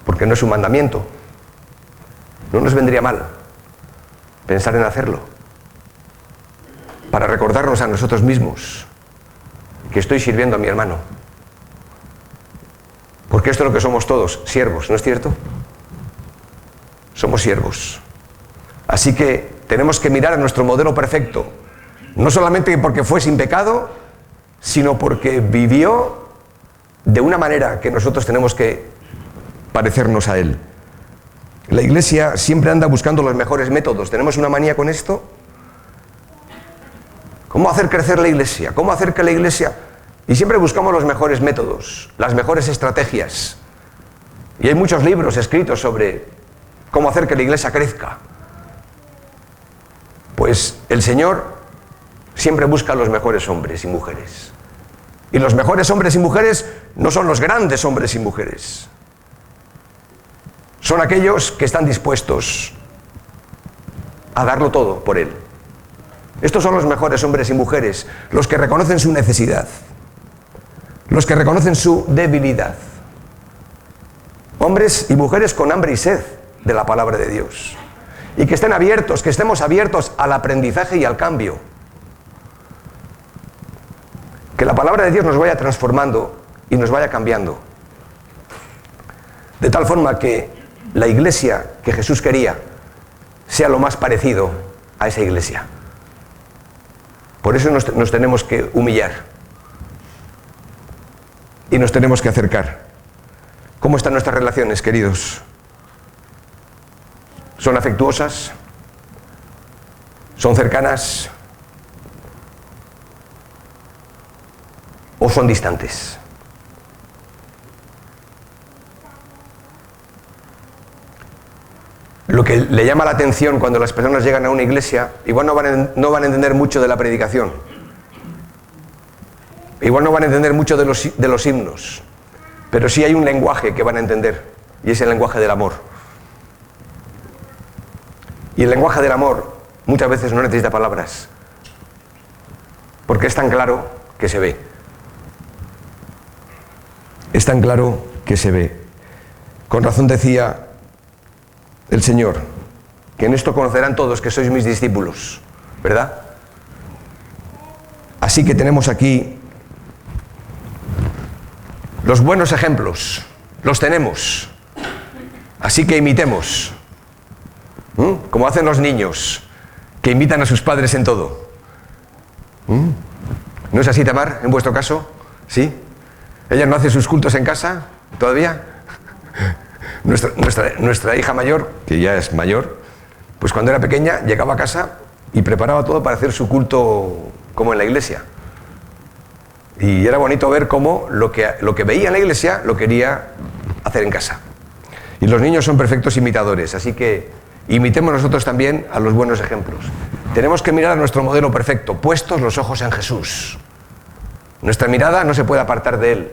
porque no es un mandamiento, no nos vendría mal pensar en hacerlo, para recordarnos a nosotros mismos que estoy sirviendo a mi hermano. Porque esto es lo que somos todos, siervos, ¿no es cierto? Somos siervos. Así que tenemos que mirar a nuestro modelo perfecto, no solamente porque fue sin pecado, sino porque vivió de una manera que nosotros tenemos que parecernos a él. La iglesia siempre anda buscando los mejores métodos. ¿Tenemos una manía con esto? ¿Cómo hacer crecer la iglesia? ¿Cómo hacer que la iglesia...? Y siempre buscamos los mejores métodos, las mejores estrategias. Y hay muchos libros escritos sobre cómo hacer que la iglesia crezca. Pues el Señor siempre busca a los mejores hombres y mujeres. Y los mejores hombres y mujeres no son los grandes hombres y mujeres. Son aquellos que están dispuestos a darlo todo por Él. Estos son los mejores hombres y mujeres, los que reconocen su necesidad, los que reconocen su debilidad. Hombres y mujeres con hambre y sed de la palabra de Dios. Y que estén abiertos, que estemos abiertos al aprendizaje y al cambio. Que la palabra de Dios nos vaya transformando y nos vaya cambiando. De tal forma que la iglesia que Jesús quería sea lo más parecido a esa iglesia. Por eso nos tenemos que humillar y nos tenemos que acercar. ¿Cómo están nuestras relaciones, queridos? ¿Son afectuosas? ¿Son cercanas? ¿O son distantes? Lo que le llama la atención cuando las personas llegan a una iglesia, igual no van a entender mucho de la predicación. Igual no van a entender mucho de los himnos. Pero sí hay un lenguaje que van a entender, y es el lenguaje del amor. Y el lenguaje del amor muchas veces no necesita palabras. porque es tan claro que se ve. Es tan claro que se ve. Con razón decía el Señor, que en esto conocerán todos que sois mis discípulos, ¿verdad? Así que tenemos aquí los buenos ejemplos, los tenemos. Así que imitemos, como hacen los niños, que imitan a sus padres en todo. ¿No es así, Tamar, en vuestro caso? ¿Sí? ¿Ella no hace sus cultos en casa todavía? Nuestra hija mayor, que ya es mayor, pues cuando era pequeña llegaba a casa y preparaba todo para hacer su culto como en la iglesia. Y era bonito ver cómo lo que veía en la iglesia lo quería hacer en casa. Y los niños son perfectos imitadores, así que imitemos nosotros también a los buenos ejemplos. Tenemos que mirar a nuestro modelo perfecto, puestos los ojos en Jesús. Nuestra mirada no se puede apartar de Él.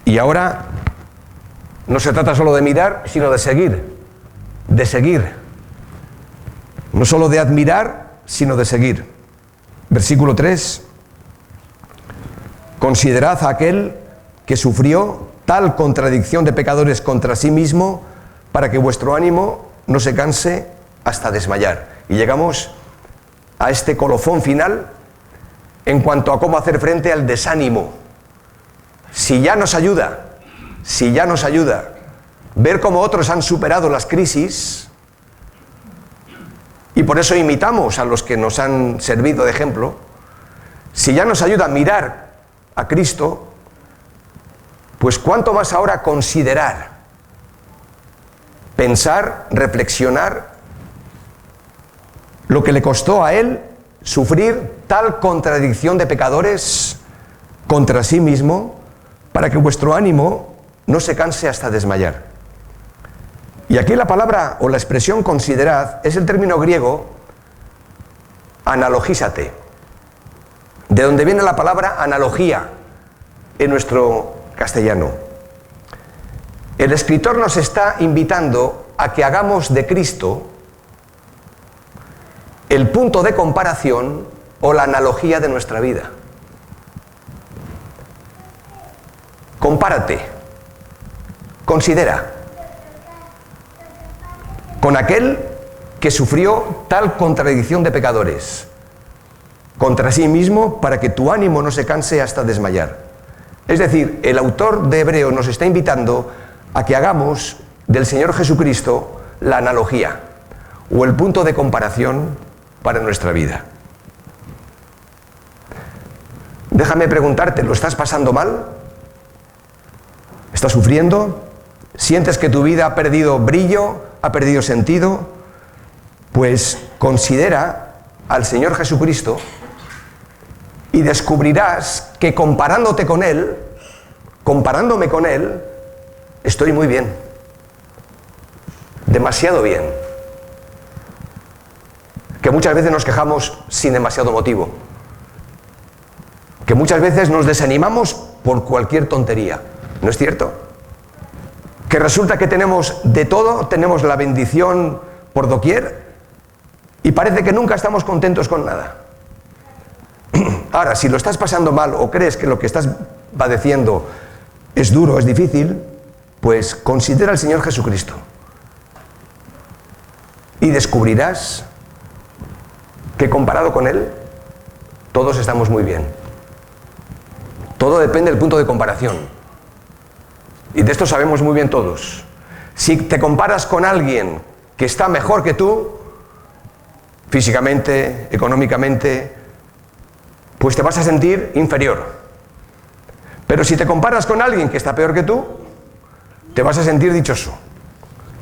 Y ahora no se trata solo de mirar, sino de seguir. De seguir. No solo de admirar, sino de seguir. Versículo 3. Considerad a aquel que sufrió tal contradicción de pecadores contra sí mismo, para que vuestro ánimo no se canse hasta desmayar. Y llegamos a este colofón final en cuanto a cómo hacer frente al desánimo. Si ya nos ayuda ver cómo otros han superado las crisis, y por eso imitamos a los que nos han servido de ejemplo, si ya nos ayuda a mirar a Cristo, pues cuánto más ahora considerar, pensar, reflexionar lo que le costó a Él sufrir tal contradicción de pecadores contra sí mismo, para que vuestro ánimo no se canse hasta desmayar. Y aquí la palabra o la expresión considerad es el término griego analogízate, de donde viene la palabra analogía en nuestro castellano. El escritor nos está invitando a que hagamos de Cristo el punto de comparación o la analogía de nuestra vida. Compárate, considera, con aquel que sufrió tal contradicción de pecadores contra sí mismo, para que tu ánimo no se canse hasta desmayar. Es decir, el autor de Hebreos nos está invitando a que hagamos del Señor Jesucristo la analogía o el punto de comparación para nuestra vida. Déjame preguntarte, ¿lo estás pasando mal? ¿Estás sufriendo? ¿Sientes que tu vida ha perdido brillo, ha perdido sentido? Pues considera al Señor Jesucristo y descubrirás que comparándote con Él, comparándome con Él, estoy muy bien. Demasiado bien. Que muchas veces nos quejamos sin demasiado motivo. Que muchas veces nos desanimamos por cualquier tontería. ¿No es cierto? Que resulta que tenemos de todo, tenemos la bendición por doquier y parece que nunca estamos contentos con nada. Ahora, si lo estás pasando mal o crees que lo que estás padeciendo es duro, es difícil, pues considera al Señor Jesucristo y descubrirás que comparado con Él, todos estamos muy bien. Todo depende del punto de comparación. Y de esto sabemos muy bien todos. Si te comparas con alguien que está mejor que tú, físicamente, económicamente, pues te vas a sentir inferior. Pero si te comparas con alguien que está peor que tú, te vas a sentir dichoso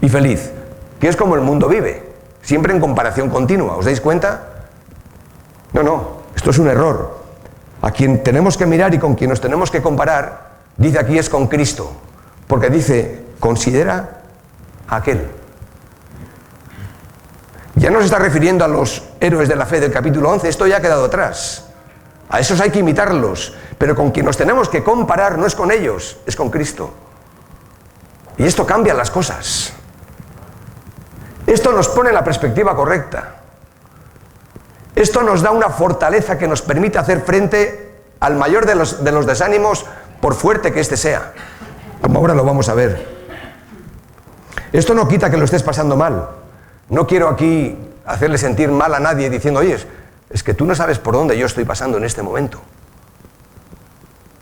y feliz, que es como el mundo vive, siempre en comparación continua. ¿Os dais cuenta? No, esto es un error. A quien tenemos que mirar y con quien nos tenemos que comparar, dice aquí, es con Cristo, porque dice, considera a aquel. Ya no se está refiriendo a los héroes de la fe del capítulo 11, esto ya ha quedado atrás. A esos hay que imitarlos, pero con quien nos tenemos que comparar no es con ellos, es con Cristo. Y esto cambia las cosas. Esto nos pone en la perspectiva correcta. Esto nos da una fortaleza que nos permite hacer frente al mayor de los desánimos, por fuerte que éste sea, como ahora lo vamos a ver. Esto no quita que lo estés pasando mal. No quiero aquí hacerle sentir mal a nadie diciendo, oye, es que tú no sabes por dónde yo estoy pasando en este momento.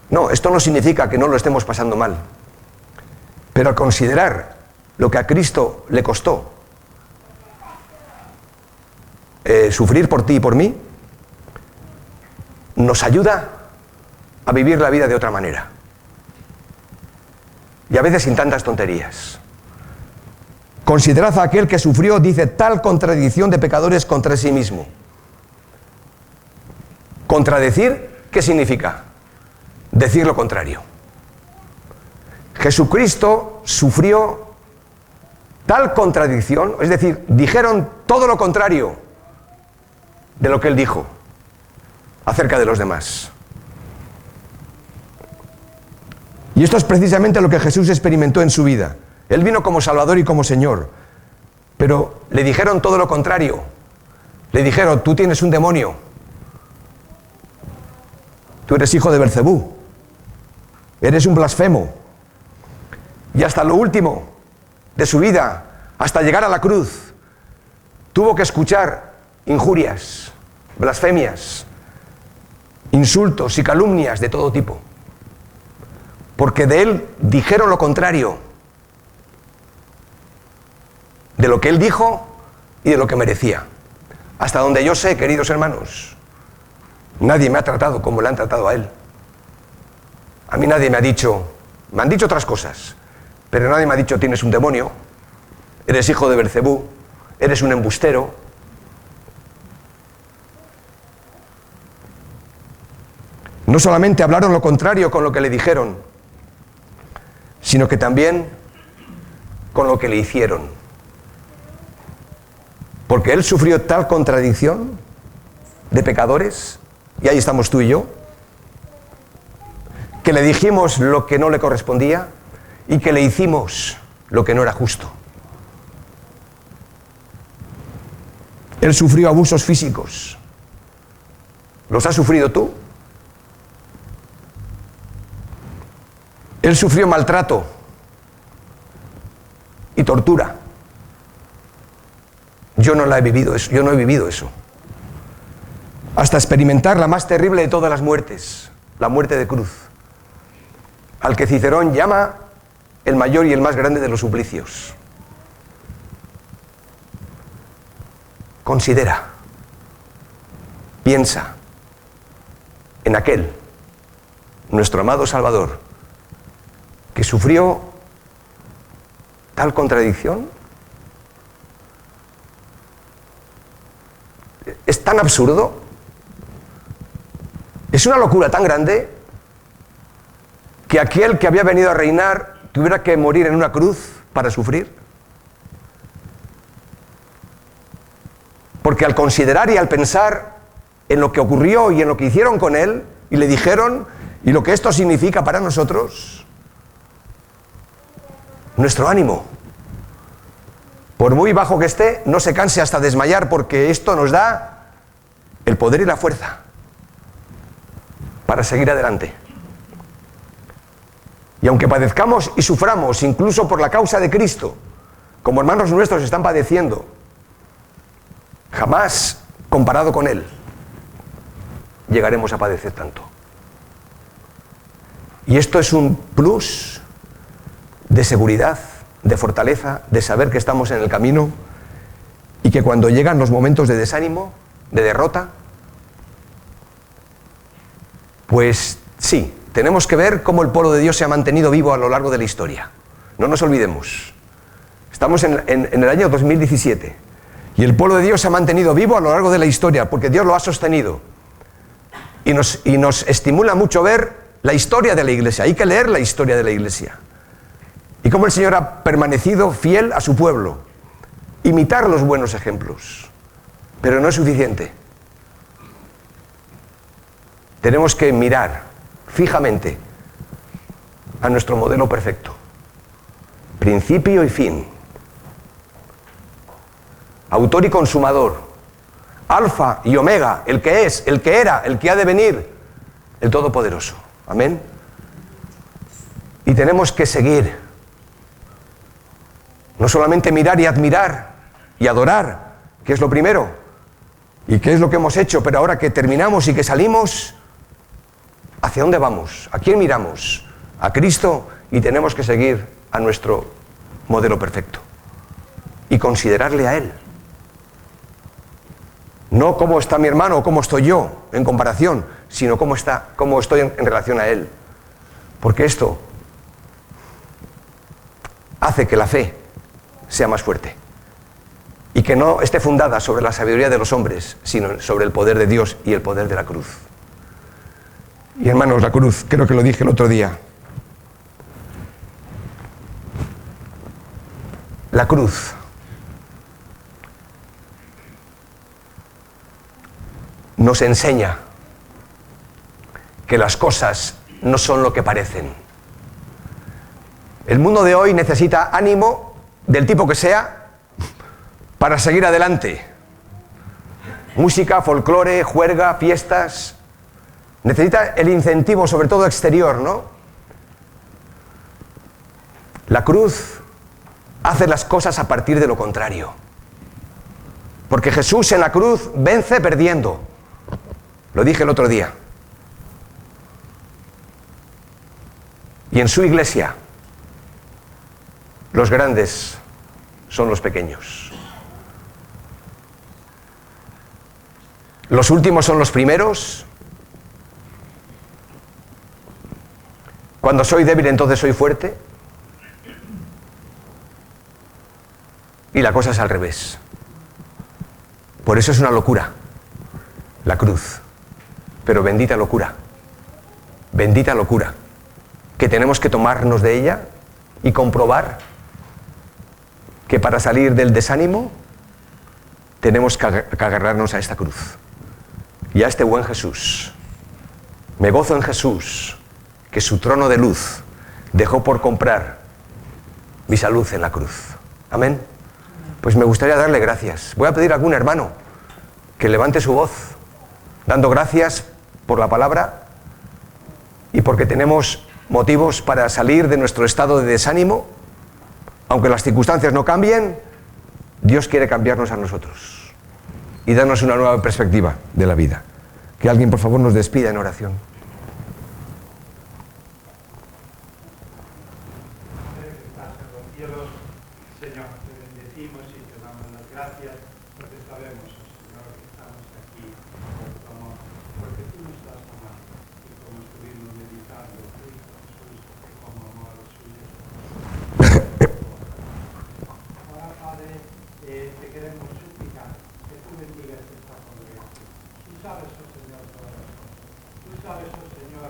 No, esto no significa que no lo estemos pasando mal. Pero al considerar lo que a Cristo le costó sufrir por ti y por mí, nos ayuda a vivir la vida de otra manera. Y a veces sin tantas tonterías. Considerad a aquel que sufrió, dice, tal contradicción de pecadores contra sí mismo. Contradecir, ¿qué significa? Decir lo contrario. Jesucristo sufrió tal contradicción, es decir, dijeron todo lo contrario de lo que él dijo acerca de los demás. Y esto es precisamente lo que Jesús experimentó en su vida. Él vino como Salvador y como Señor, pero le dijeron todo lo contrario. Le dijeron, tú tienes un demonio, tú eres hijo de Belcebú, eres un blasfemo. Y hasta lo último de su vida, hasta llegar a la cruz, tuvo que escuchar injurias, blasfemias, insultos y calumnias de todo tipo, porque de él dijeron lo contrario de lo que él dijo y de lo que merecía. Hasta donde yo sé, queridos hermanos, nadie me ha tratado como le han tratado a él. A mí nadie me ha dicho, me han dicho otras cosas, pero nadie me ha dicho, tienes un demonio, eres hijo de Belcebú, eres un embustero. No solamente hablaron lo contrario con lo que le dijeron, sino que también con lo que le hicieron. Porque él sufrió tal contradicción de pecadores, y ahí estamos tú y yo, que le dijimos lo que no le correspondía y que le hicimos lo que no era justo. Él sufrió abusos físicos. ¿Los has sufrido tú? Él sufrió maltrato y tortura. Yo no la he vivido eso, yo no he vivido eso. Hasta experimentar la más terrible de todas las muertes, la muerte de cruz, al que Cicerón llama el mayor y el más grande de los suplicios. Considera, piensa en aquel, nuestro amado Salvador, que sufrió tal contradicción. Es tan absurdo, es una locura tan grande, que aquel que había venido a reinar tuviera que morir en una cruz para sufrir. Porque al considerar y al pensar en lo que ocurrió y en lo que hicieron con él, y le dijeron, y lo que esto significa para nosotros, nuestro ánimo, por muy bajo que esté, no se canse hasta desmayar, porque esto nos da el poder y la fuerza para seguir adelante. Y aunque padezcamos y suframos, incluso por la causa de Cristo, como hermanos nuestros están padeciendo, jamás, comparado con Él, llegaremos a padecer tanto. Y esto es un plus de seguridad, de fortaleza, de saber que estamos en el camino y que cuando llegan los momentos de desánimo, de derrota, pues sí, tenemos que ver cómo el pueblo de Dios se ha mantenido vivo a lo largo de la historia. No nos olvidemos. Estamos en el año 2017 y el pueblo de Dios se ha mantenido vivo a lo largo de la historia porque Dios lo ha sostenido. Y nos estimula mucho ver la historia de la Iglesia. Hay que leer la historia de la Iglesia. Y cómo el Señor ha permanecido fiel a su pueblo. Imitar los buenos ejemplos. Pero no es suficiente. Tenemos que mirar fijamente a nuestro modelo perfecto. Principio y fin. Autor y consumador. Alfa y Omega, el que es, el que era, el que ha de venir, el Todopoderoso. Amén. Y tenemos que seguir. No solamente mirar y admirar y adorar, que es lo primero, y que es lo que hemos hecho, pero ahora que terminamos y que salimos, ¿hacia dónde vamos? ¿A quién miramos? A Cristo, y tenemos que seguir a nuestro modelo perfecto y considerarle a Él. No cómo está mi hermano o cómo estoy yo en comparación, sino cómo estoy en relación a Él. Porque esto hace que la fe sea más fuerte y que no esté fundada sobre la sabiduría de los hombres, sino sobre el poder de Dios y el poder de la cruz. Y hermanos, la cruz, creo que lo dije el otro día. La cruz nos enseña que las cosas no son lo que parecen. El mundo de hoy necesita ánimo, del tipo que sea, para seguir adelante. Música, folclore, juerga, fiestas. Necesita el incentivo, sobre todo exterior, ¿no? La cruz hace las cosas a partir de lo contrario. Porque Jesús en la cruz vence perdiendo. Lo dije el otro día. Y en su iglesia, los grandes son los pequeños. Los últimos son los primeros. Cuando soy débil, entonces soy fuerte. Y la cosa es al revés. Por eso es una locura la cruz. Pero bendita locura. Bendita locura. Que tenemos que tomarnos de ella y comprobar que para salir del desánimo tenemos que agarrarnos a esta cruz y a este buen Jesús. Me gozo en Jesús, que su trono de luz dejó por comprar mi salud en la cruz. Amén. Pues me gustaría darle gracias. Voy a pedir a algún hermano que levante su voz, dando gracias por la palabra y porque tenemos motivos para salir de nuestro estado de desánimo. Aunque las circunstancias no cambien, Dios quiere cambiarnos a nosotros y darnos una nueva perspectiva de la vida. Que alguien, por favor, nos despida en oración. Señor, te bendecimos y te damos las gracias porque sabemos, Señor, que estamos aquí por tu amor, porque tú nos estás amando y como estuvimos meditando, Cristo Jesús, que como amor a los suyos. Ahora, Padre, te queremos suplicar que tú bendigas esta congregación. Tú sabes, oh Señor, todas las cosas. Tú sabes, oh Señor,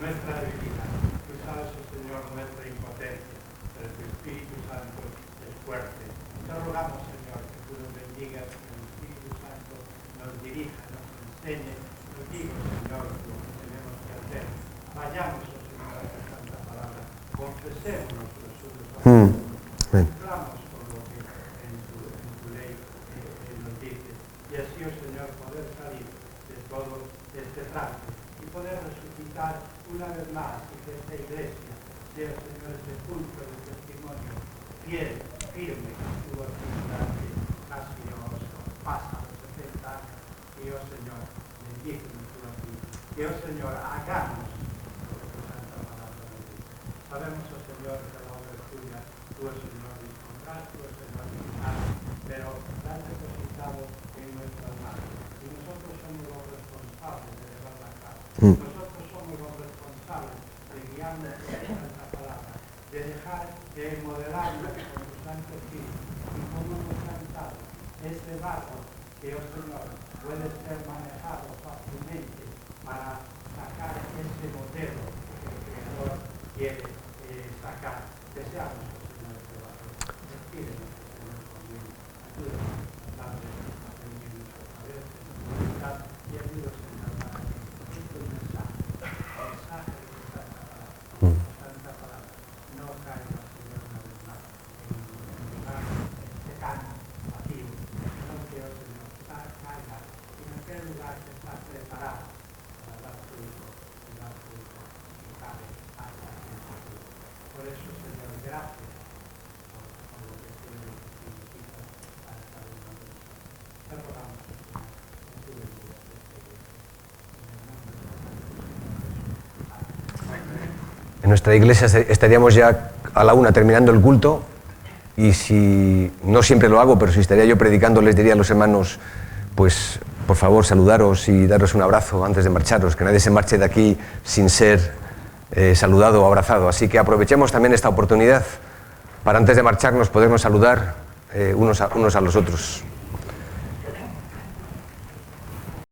nuestra debilidad. Tú sabes, oh Señor, nuestra impotencia. Pero tu Espíritu Santo es fuerte. Te rogamos, Señor, que tú nos bendigas, que el Espíritu Santo nos dirija, nos enseñe, nos diga, Señor, lo que tenemos que hacer. Vayamos, oh Señor, a tu santa palabra. Confesémonos los unos a los otros. Cumplamos con lo que en tu ley nos dice. Y así, oh Señor, poder salir de todo este trance y poder resucitar una vez más y que esta iglesia sea, Señor, ese punto de testimonio fiel, firme, que estuvo aquí durante casi pasa los 70 años. Y, oh Señor, bendícenos tú aquí. Que, oh Señor, hagamos lo que tu santa palabra nos dice. Sabemos, oh Señor, que la obra es tuya, tú, oh Señor, dispondrás, tú, oh Señor, dispondrás, pero la has depositado en nuestras manos. Y nosotros somos los responsables de llevar la casa. Nosotros somos los responsables de guiarnos por tu santa palabra, de dejar de modelarnos con tu santo espíritu. Y como hemos cantado, este barco que, oh Señor, puede ser manejado fácilmente para sacar ese modelo que el Creador quiere sacar. Deseamos, oh Señor, este barco. Despídenos, Señor, conmigo. Ayúdanos a aprender nuestra cabeza, nuestra voluntad, y ayúdanos, Señor, para que este mensaje de tu santa palabra, no caiga, Señor, una vez más en este canto vacío, sino que, oh Señor, gracias por lo que significa para cada una de nosotros. Te rogamos, Señor, en tu bendita En nuestra iglesia estaríamos ya a la 1 terminando el culto, y si no siempre lo hago, pero si estaría yo predicando, les diría a los hermanos, pues por favor saludaros y daros un abrazo antes de marcharos, que nadie se marche de aquí sin ser saludado o abrazado. Así que aprovechemos también esta oportunidad para antes de marcharnos podernos saludar unos a los otros.